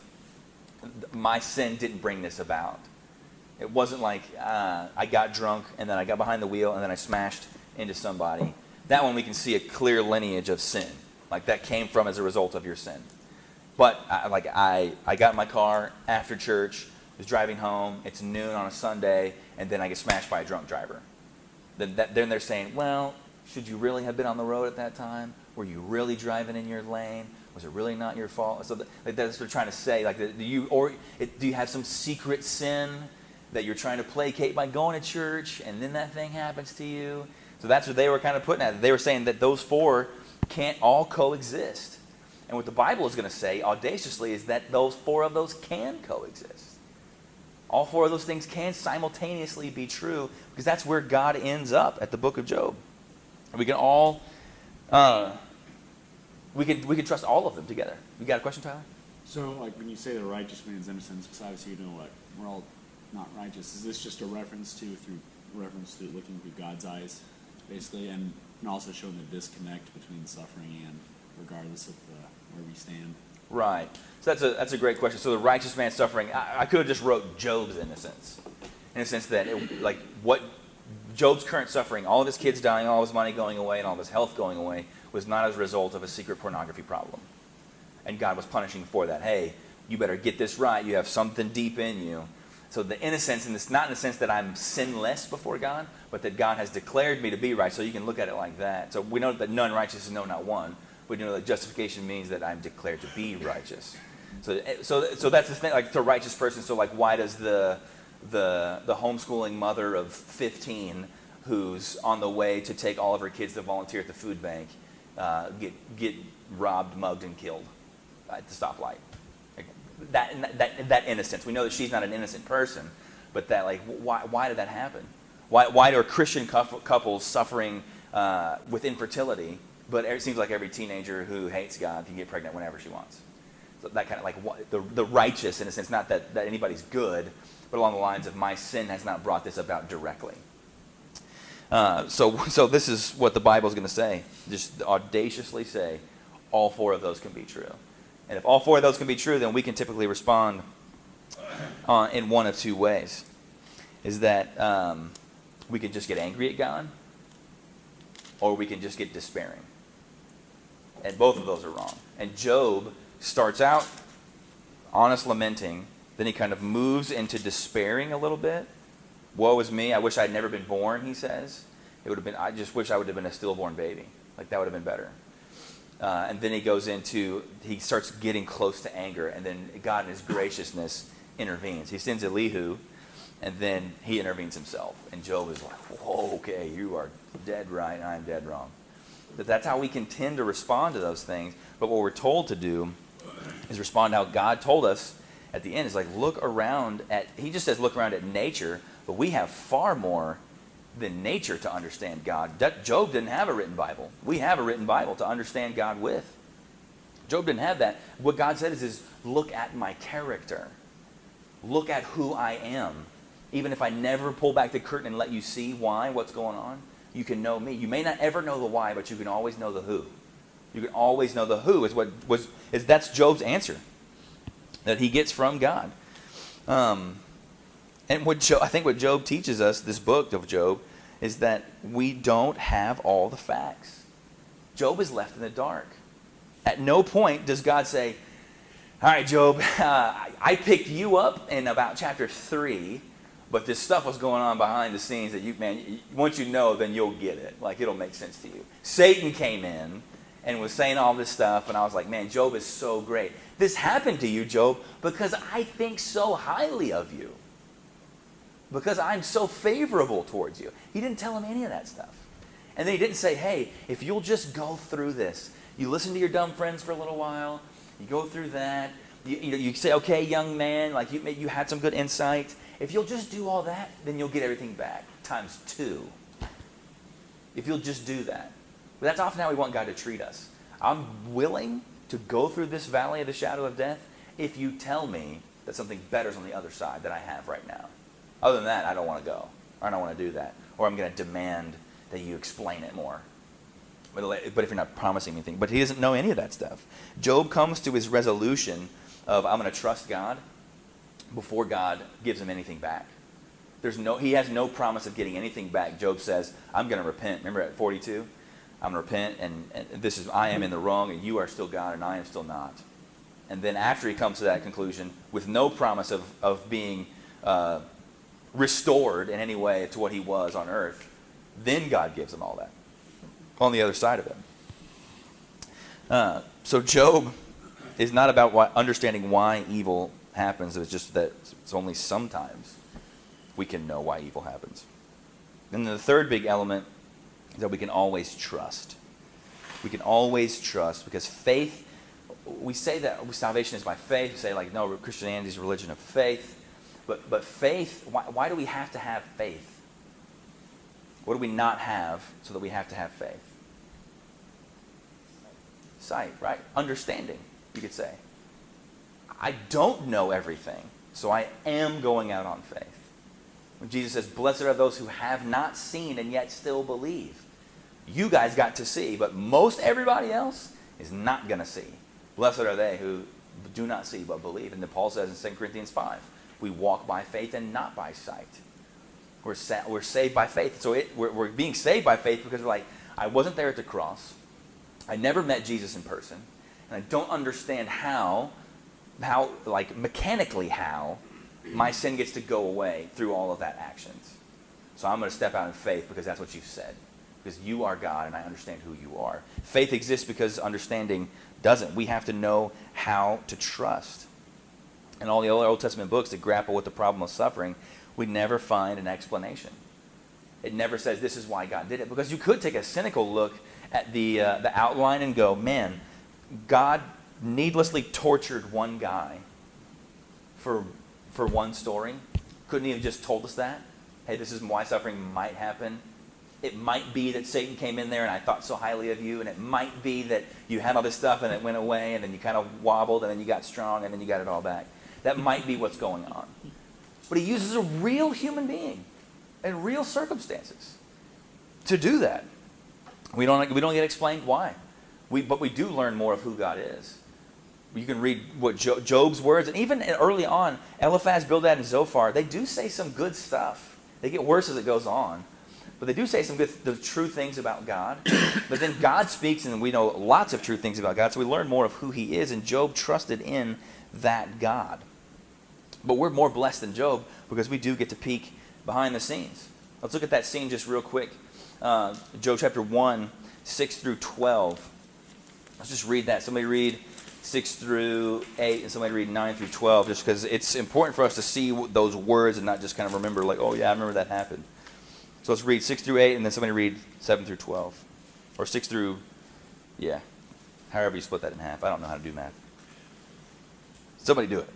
my sin didn't bring this about. It wasn't like I got drunk and then I got behind the wheel and then I smashed into somebody. That one we can see a clear lineage of sin. Like that came from as a result of your sin. But I got in my car after church, was driving home, it's noon on a Sunday, and then I get smashed by a drunk driver. Then they're saying, well, should you really have been on the road at that time? Were you really driving in your lane? Was it really not your fault? So that's what they're trying to say. Like, do you have some secret sin that you're trying to placate by going to church, and then that thing happens to you? So that's what they were kind of putting at it. They were saying that those four can't all coexist. And what the Bible is going to say audaciously is that those four of those can coexist. All four of those things can simultaneously be true, because that's where God ends up at the book of Job. We can all, we can trust all of them together. You got a question, Tyler? So, like, when you say the righteous man's innocence, because obviously you know, like, we're all not righteous. Is this just a reference to looking through God's eyes, basically, and also showing the disconnect between suffering and regardless of where we stand? Right. So that's a great question. So the righteous man's suffering, I could have just wrote Job's innocence, in a sense that what Job's current suffering, all of his kids dying, all of his money going away, and all of his health going away, was not as a result of a secret pornography problem. And God was punishing for that. Hey, you better get this right. You have something deep in you. So the innocence, and it's not in the sense that I'm sinless before God, but that God has declared me to be right. So you can look at it like that. So we know that none righteous is no, not one. We know that justification means that I'm declared to be righteous. So that's the thing. Like, the righteous person. So like, why does the homeschooling mother of 15 who's on the way to take all of her kids to volunteer at the food bank get robbed, mugged, and killed at the stoplight? Like, that innocence. We know that she's not an innocent person, but that, like, why did that happen? Why are Christian couples suffering with infertility, but it seems like every teenager who hates God can get pregnant whenever she wants? that kind of like the righteous in a sense, not that anybody's good, but along the lines of my sin has not brought this about directly. So this is what the Bible is going to say. Just audaciously say, all four of those can be true. And if all four of those can be true, then we can typically respond in one of two ways. Is that we can just get angry at God, or we can just get despairing. And both of those are wrong. And Job starts out honest lamenting, then he kind of moves into despairing a little bit. Woe is me, I wish I'd never been born, he says. I just wish I would have been a stillborn baby. Like, that would have been better. And then he starts getting close to anger, and then God in his graciousness intervenes. He sends Elihu, and then he intervenes himself. And Job is like, whoa, okay, you are dead right, and I'm dead wrong. But that's how we can tend to respond to those things. But what we're told to do is respond how God told us at the end. Is like, he just says look around at nature, but we have far more than nature to understand God. Job didn't have a written Bible. We have a written Bible to understand God with. Job didn't have that. What God said is look at my character. Look at who I am. Even if I never pull back the curtain and let you see what's going on, you can know me. You may not ever know the why, but you can always know the who. You can always know the who that's Job's answer that he gets from God. And I think what Job teaches us, this book of Job, is that we don't have all the facts. Job is left in the dark. At no point does God say, all right, Job, I picked you up in about chapter 3, but this stuff was going on behind the scenes that once you know, then you'll get it. Like, it'll make sense to you. Satan came in and was saying all this stuff, and I was like, man, Job is so great. This happened to you, Job, because I think so highly of you. Because I'm so favorable towards you. He didn't tell him any of that stuff. And then he didn't say, hey, if you'll just go through this, you listen to your dumb friends for a little while, you go through that, you say, okay, young man, like you had some good insight. If you'll just do all that, then you'll get everything back, times 2. If you'll just do that. But that's often how we want God to treat us. I'm willing to go through this valley of the shadow of death if you tell me that something better is on the other side that I have right now. Other than that, I don't want to go. Or I don't want to do that. Or I'm going to demand that you explain it more. But if you're not promising anything. But he doesn't know any of that stuff. Job comes to his resolution of, I'm going to trust God before God gives him anything back. He has no promise of getting anything back. Job says, I'm going to repent. Remember at 42? I'm going to repent, and I am in the wrong, and you are still God, and I am still not. And then after he comes to that conclusion, with no promise of being restored in any way to what he was on earth, then God gives him all that on the other side of it. So Job is not about understanding why evil happens. It's just that it's only sometimes we can know why evil happens. And then the third big element is that we can always trust. We can always trust because faith, we say that salvation is by faith. We say like, no, Christianity is a religion of faith. But faith, why do we have to have faith? What do we not have so that we have to have faith? Sight, right? Understanding, you could say. I don't know everything, so I am going out on faith. When Jesus says, blessed are those who have not seen and yet still believe. You guys got to see, but most everybody else is not going to see. Blessed are they who do not see but believe. And then Paul says in 2 Corinthians 5, we walk by faith and not by sight. We're saved by faith. So we're being saved by faith because we're like, I wasn't there at the cross. I never met Jesus in person. And I don't understand how mechanically how my sin gets to go away through all of that actions. So I'm going to step out in faith because that's what you've said. Because you are God and I understand who you are. Faith exists because understanding doesn't. We have to know how to trust. In all the other Old Testament books that grapple with the problem of suffering, we never find an explanation. It never says this is why God did it. Because you could take a cynical look at the outline and go, man, God needlessly tortured one guy for one story. Couldn't he have just told us that? Hey, this is why suffering might happen. It might be that Satan came in there and I thought so highly of you, and it might be that you had all this stuff and it went away, and then you kind of wobbled, and then you got strong, and then you got it all back. That might be what's going on. But he uses a real human being in real circumstances to do that. We don't get explained why. But we do learn more of who God is. You can read what Job's words, and even early on, Eliphaz, Bildad, and Zophar, they do say some good stuff. They get worse as it goes on. But they do say some good, the true things about God. But then God speaks, and we know lots of true things about God, so we learn more of who he is, and Job trusted in that God. But we're more blessed than Job because we do get to peek behind the scenes. Let's look at that scene just real quick. Job chapter 1, 6 through 12. Let's just read that. Somebody read 6 through 8, and somebody read 9 through 12, just because it's important for us to see those words and not just kind of remember, like, oh yeah, I remember that happened. So let's read 6 through 8, and then somebody read 7 through 12. Or 6 through, yeah, however you split that in half. I don't know how to do math. Somebody do it.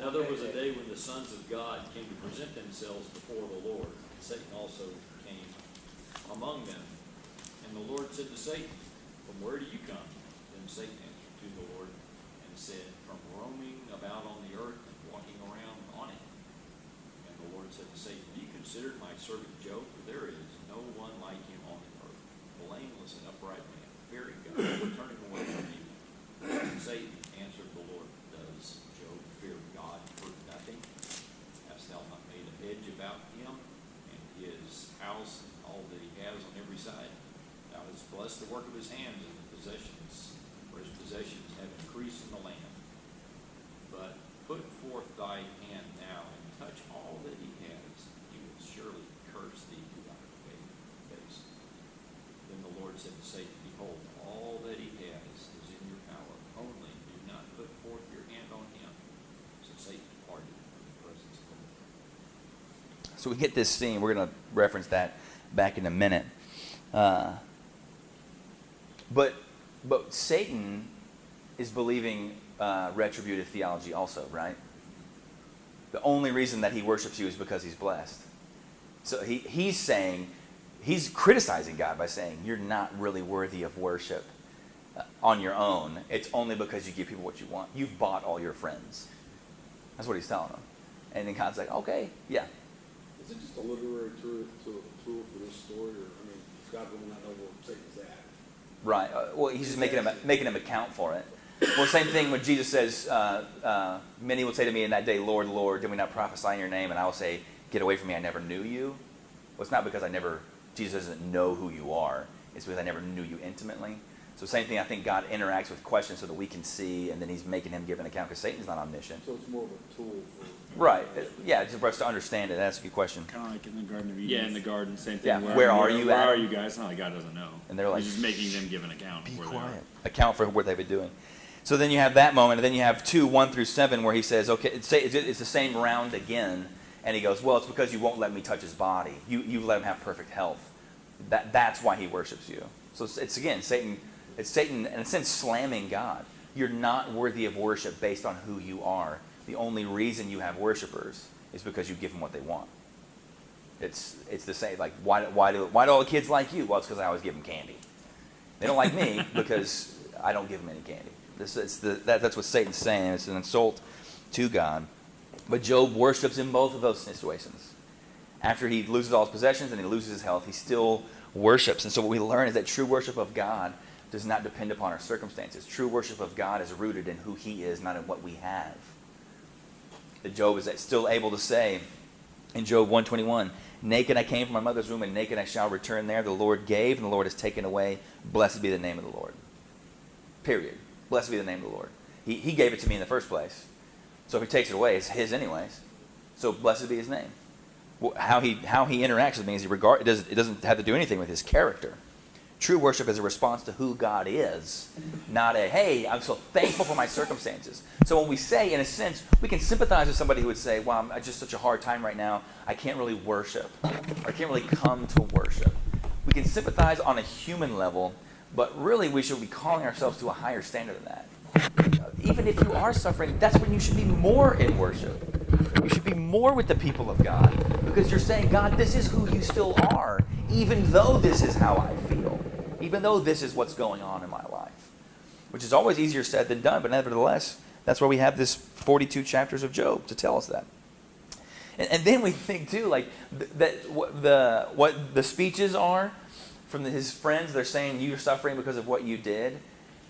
Now there was a day when the sons of God came to present themselves before the Lord. And Satan also came among them. And the Lord said to Satan, "From where do you come?" Then Satan answered to the Lord and said, "From roaming about on the earth and walking around on it." And the Lord said to Satan, "Have you considered my servant Job? For there is no one like him on the earth, blameless and upright man, fearing God, turning away from evil." And Satan answered the Lord, "Does Job fear God for nothing? Hast thou not made a hedge about him and his house and all that he has on every side? Thou hast blessed the work of his hands, and the possessions, for his possessions have increased in the land. But put forth thy hand now and touch all that he has. He will surely curse thee to thy face." Then the Lord said to Satan, "Behold, all that he has is in your power. Only do not put forth your hand on him." So Satan departed from the presence of the Lord. So we get this scene. We're going to reference that back in a minute. But Satan is believing retributive theology also, right? The only reason that he worships you is because he's blessed. So he's criticizing God by saying, you're not really worthy of worship on your own. It's only because you give people what you want. You've bought all your friends. That's what he's telling them. And then God's like, okay, yeah. Is it just a literary tool for this story, or does God really not know where Satan's at? Right. Well, he's just making him account for it. Well, same thing when Jesus says, many will say to me in that day, "Lord, Lord, did we not prophesy in your name?" And I will say, "Get away from me, I never knew you." Well, it's not because Jesus doesn't know who you are. It's because I never knew you intimately. So same thing, I think God interacts with questions so that we can see, and then he's making him give an account because Satan's not omniscient. So it's more of a tool for... Right. Yeah, just for us to understand it. That's a good question. Kind of like in the Garden of Eden. Yeah, in the garden, same thing. Yeah, where are you at? Where are you guys? It's not like God doesn't know. And they're like, He's just making them give an account. Be of where quiet. They are. Account for what they've been doing. So then you have that moment, and then you have 2, 1 through 7, where he says, okay, it's the same round again, and he goes, well, it's because you won't let me touch his body. You let him have perfect health. That's why he worships you. So it's again, Satan, in a sense, slamming God. You're not worthy of worship based on who you are. The only reason you have worshipers is because you give them what they want. It's the same, like, why do all the kids like you? Well, it's because I always give them candy. They don't like me because I don't give them any candy. That's what Satan's saying. It's an insult to God. But Job worships in both of those situations. After he loses all his possessions and he loses his health, he still worships. And so what we learn is that true worship of God does not depend upon our circumstances. True worship of God is rooted in who he is, not in what we have. That Job is still able to say in Job 121, "Naked I came from my mother's womb, and naked I shall return there. The Lord gave, and the Lord has taken away. Blessed be the name of the Lord." Period. Blessed be the name of the Lord. He gave it to me in the first place. So if he takes it away, it's his anyways. So blessed be his name. Well, how he interacts with me is it doesn't have to do anything with his character. True worship is a response to who God is, not a, hey, I'm so thankful for my circumstances. So when we say, in a sense, we can sympathize with somebody who would say, well, I'm just such a hard time right now, I can't really worship. Or I can't really come to worship. We can sympathize on a human level, but really we should be calling ourselves to a higher standard than that. Even if you are suffering, that's when you should be more in worship. You should be more with the people of God because you're saying, God, this is who you still are, even though this is how I feel, even though this is what's going on in my life, which is always easier said than done. But nevertheless, that's why we have this 42 chapters of Job to tell us that. And then we think too, like that what the speeches are from his friends. They're saying you're suffering because of what you did.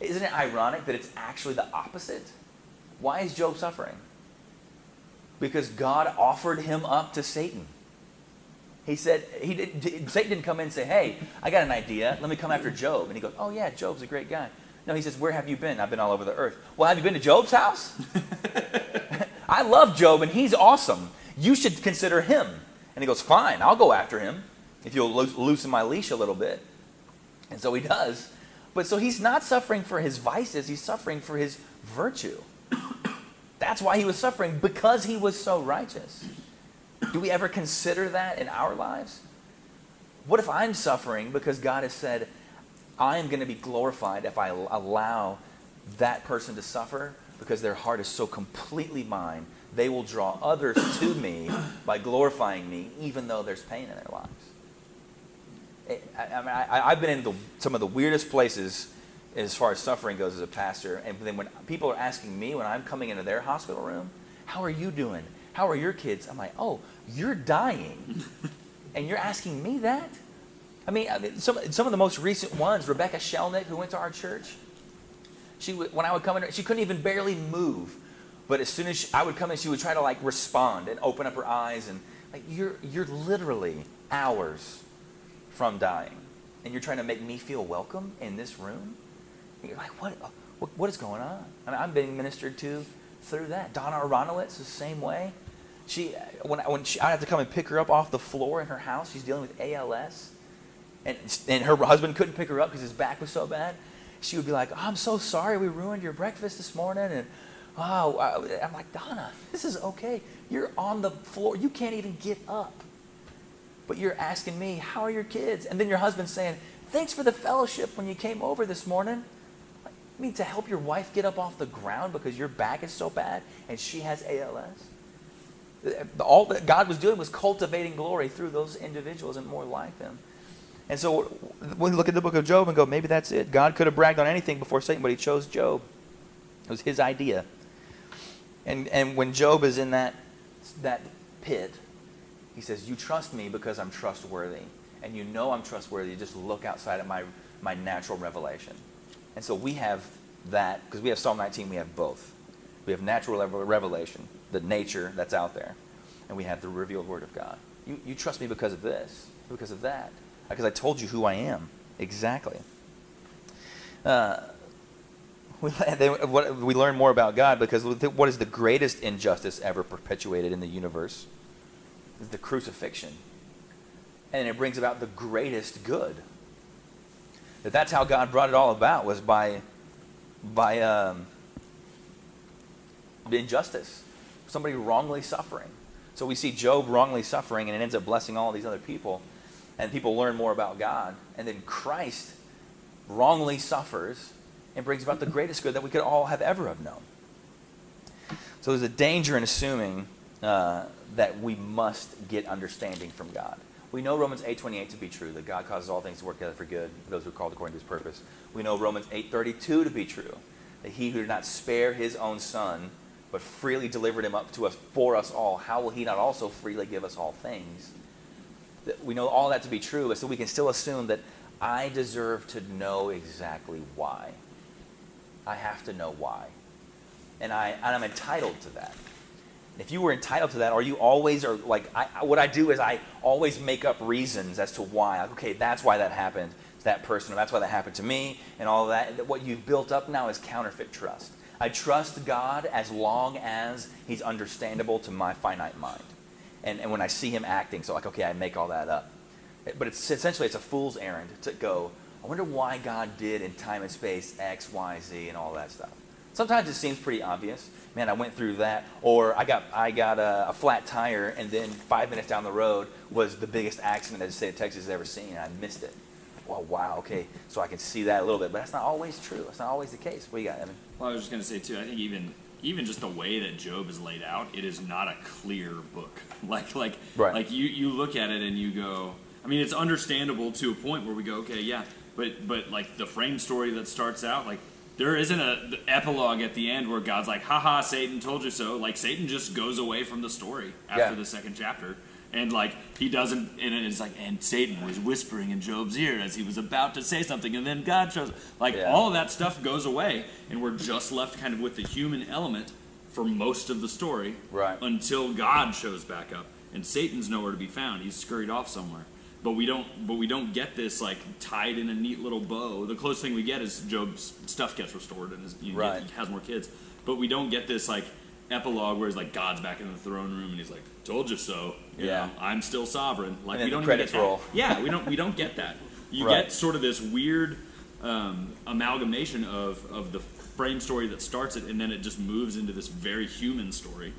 Isn't it ironic that it's actually the opposite? Why is Job suffering? Because God offered him up to Satan. He said, Satan didn't come in and say, hey, I got an idea. Let me come after Job. And he goes, oh yeah, Job's a great guy. No, he says, where have you been? I've been all over the earth. Well, have you been to Job's house? I love Job and he's awesome. You should consider him. And he goes, fine, I'll go after him if you'll loosen my leash a little bit. And so he does. But so he's not suffering for his vices. He's suffering for his virtue. That's why he was suffering, because he was so righteous. Do we ever consider that in our lives? What if I'm suffering because God has said, I am going to be glorified if I allow that person to suffer because their heart is so completely mine. They will draw others to me by glorifying me, even though there's pain in their lives. I've been in some of the weirdest places as far as suffering goes as a pastor. And then when people are asking me when I'm coming into their hospital room, how are you doing? How are your kids? I'm like, oh, you're dying. And you're asking me that? I mean, some of the most recent ones, Rebecca Shelnick, who went to our church, when I would come in, she couldn't even barely move. But as soon as I would come in, she would try to like respond and open up her eyes. And like, you're literally hours from dying. And you're trying to make me feel welcome in this room? And you're like, what is going on? I mean, I'm being ministered to through that. Donna Aronowitz, the same way. When I had to come and pick her up off the floor in her house, she's dealing with ALS. And her husband couldn't pick her up because his back was so bad. She would be like, I'm so sorry we ruined your breakfast this morning. And I'm like, Donna, this is okay. You're on the floor. You can't even get up. But you're asking me, how are your kids? And then your husband's saying, thanks for the fellowship when you came over this morning. I mean, to help your wife get up off the ground because your back is so bad and she has ALS. All that God was doing was cultivating glory through those individuals and more like them. And so we look at the book of Job and go, maybe that's it. God could have bragged on anything before Satan, but he chose Job. It was his idea. And when Job is in that pit, he says, you trust me because I'm trustworthy. And you know I'm trustworthy. You just look outside of my natural revelation. And so we have that, because we have Psalm 19, we have both. We have natural revelation, the nature that's out there. And we have the revealed word of God. You trust me because of this, because of that. Because I told you who I am. Exactly. We learn more about God because what is the greatest injustice ever perpetuated in the universe? Is the crucifixion. And it brings about the greatest good. That's how God brought it all about, was by injustice. Somebody wrongly suffering. So we see Job wrongly suffering, and it ends up blessing all these other people. And people learn more about God. And then Christ wrongly suffers and brings about the greatest good that we could all have ever have known. So there's a danger in assuming that we must get understanding from God. We know Romans 8:28 to be true, that God causes all things to work together for good for those who are called according to his purpose. We know Romans 8:32 to be true, that he who did not spare his own son, but freely delivered him up to us for us all, how will he not also freely give us all things? We know all that to be true, so we can still assume that I deserve to know exactly why. I have to know why. And I'm entitled to that. If you were entitled to that, or you always are like, what I do is I always make up reasons as to why. Okay, that's why that happened to that person, or that's why that happened to me, and all of that. What you've built up now is counterfeit trust. I trust God as long as he's understandable to my finite mind. And when I see him acting, so like, okay, I make all that up. But essentially it's a fool's errand to go, I wonder why God did in time and space X, Y, Z, and all that stuff. Sometimes it seems pretty obvious. Man, I went through that. Or I got a flat tire, and then 5 minutes down the road was the biggest accident that the state of Texas has ever seen, and I missed it. Well, wow, okay. So I can see that a little bit. But that's not always true. That's not always the case. What do you got, Evan? Well, I was just going to say, too, I think even even just the way that Job is laid out, it is not a clear book. Like Right. you look at it and you go, I mean, it's understandable to a point where we go, okay, yeah, but like the frame story that starts out, like there isn't the epilogue at the end where God's like, haha, Satan told you so. Like Satan just goes away from the story after the second chapter. And like he doesn't, and it's like, and Satan was whispering in Job's ear as he was about to say something, and then God shows, all of that stuff goes away, and we're just left kind of with the human element for most of the story, Right. until God shows back up, and Satan's nowhere to be found. He's scurried off somewhere. But we don't get this like tied in a neat little bow. The closest thing we get is Job's stuff gets restored and he has more kids. But we don't get this like epilogue where he's like God's back in the throne room and he's like, told you so. You know, I'm still sovereign. Like And then we don't the credits even get that. roll. Yeah, we don't get that. You Right. get sort of this weird amalgamation of the frame story that starts it, and then it just moves into this very human story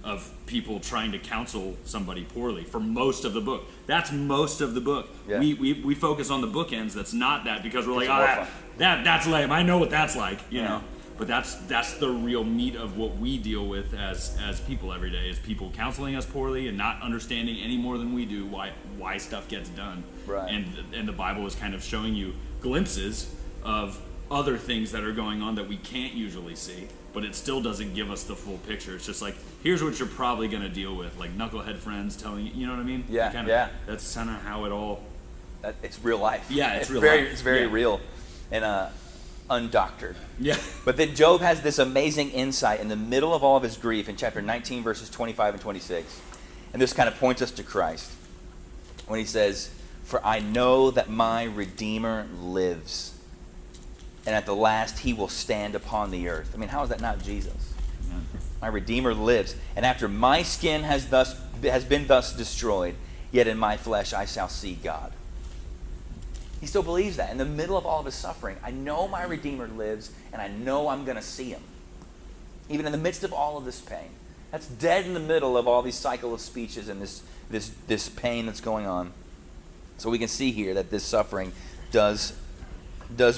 of people trying to counsel somebody poorly for most of the book. That's most of the book. Yeah. We focus on the bookends. That's not that, because we're like, It's more fun. that's lame. I know what that's like, you know. But that's the real meat of what we deal with as people every day, is people counseling us poorly and not understanding any more than we do why stuff gets done. Right. And the Bible is kind of showing you glimpses of other things that are going on that we can't usually see, but it still doesn't give us the full picture. It's just like, here's what you're probably going to deal with, like knucklehead friends telling you, you know what I mean? Yeah. That's kind of how it all. It's real life. Yeah, it's real very, life. It's very Yeah. real, and undoctored. Yeah. But then Job has this amazing insight in the middle of all of his grief in chapter 19, verses 25 and 26, and this kind of points us to Christ when he says, "For I know that my Redeemer lives, and at the last he will stand upon the earth." I mean, how is that not Jesus? My Redeemer lives, and after my skin has been thus destroyed, yet in my flesh I shall see God. He still believes that. In the middle of all of his suffering, I know my Redeemer lives, and I know I'm going to see him. Even in the midst of all of this pain. That's dead in the middle of all these cycle of speeches and this pain that's going on. So we can see here that this suffering does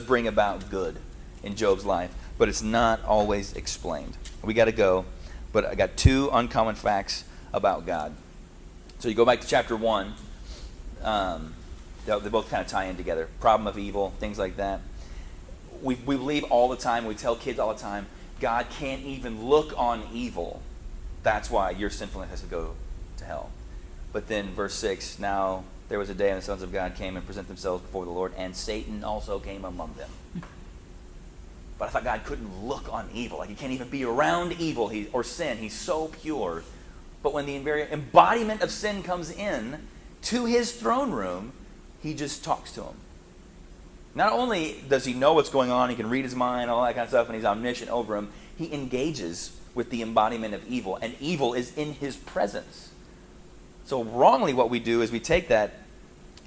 bring about good in Job's life, but it's not always explained. We got to go, but I got two uncommon facts about God. So you go back to chapter 1. They both kind of tie in together. Problem of evil, things like that. We believe all the time, we tell kids all the time, God can't even look on evil. That's why your sinfulness has to go to hell. But then verse 6, now there was a day when the sons of God came and present themselves before the Lord, and Satan also came among them. But I thought God couldn't look on evil. Like he can't even be around evil or sin. He's so pure. But when the very embodiment of sin comes in to his throne room, he just talks to him. Not only does he know what's going on, he can read his mind, all that kind of stuff, and he's omniscient over him, he engages with the embodiment of evil, and evil is in his presence. So wrongly what we do is we take that.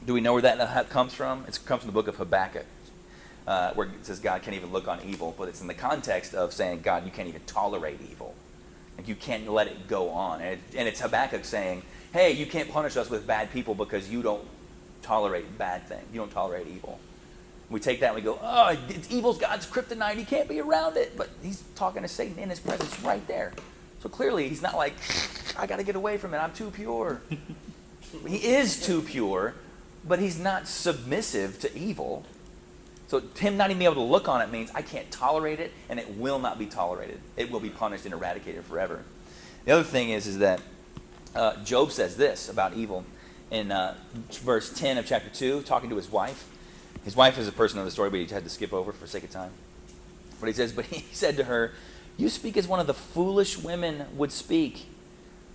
Do we know where that comes from? It comes from the book of Habakkuk, where it says God can't even look on evil, but it's in the context of saying, God, you can't even tolerate evil. Like you can't let it go on. And it's Habakkuk saying, hey, you can't punish us with bad people because you don't tolerate bad things. You don't tolerate evil. We take that and we go, oh, evil's God's kryptonite. He can't be around it. But he's talking to Satan in his presence right there. So clearly he's not like, I got to get away from it. I'm too pure. He is too pure, but he's not submissive to evil. So him not even being able to look on it means I can't tolerate it, and it will not be tolerated. It will be punished and eradicated forever. The other thing is that Job says this about evil. In verse 10 of chapter 2, talking to his wife. His wife is a person of the story, but he had to skip over for sake of time. But he says, but he said to her, you speak as one of the foolish women would speak.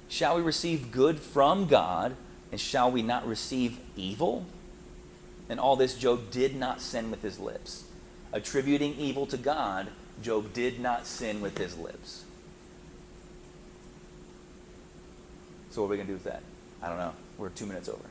Shall we receive good from God, and shall we not receive evil? And all this Job did not sin with his lips. Attributing evil to God, Job did not sin with his lips. So what are we going to do with that? I don't know. We're 2 minutes over.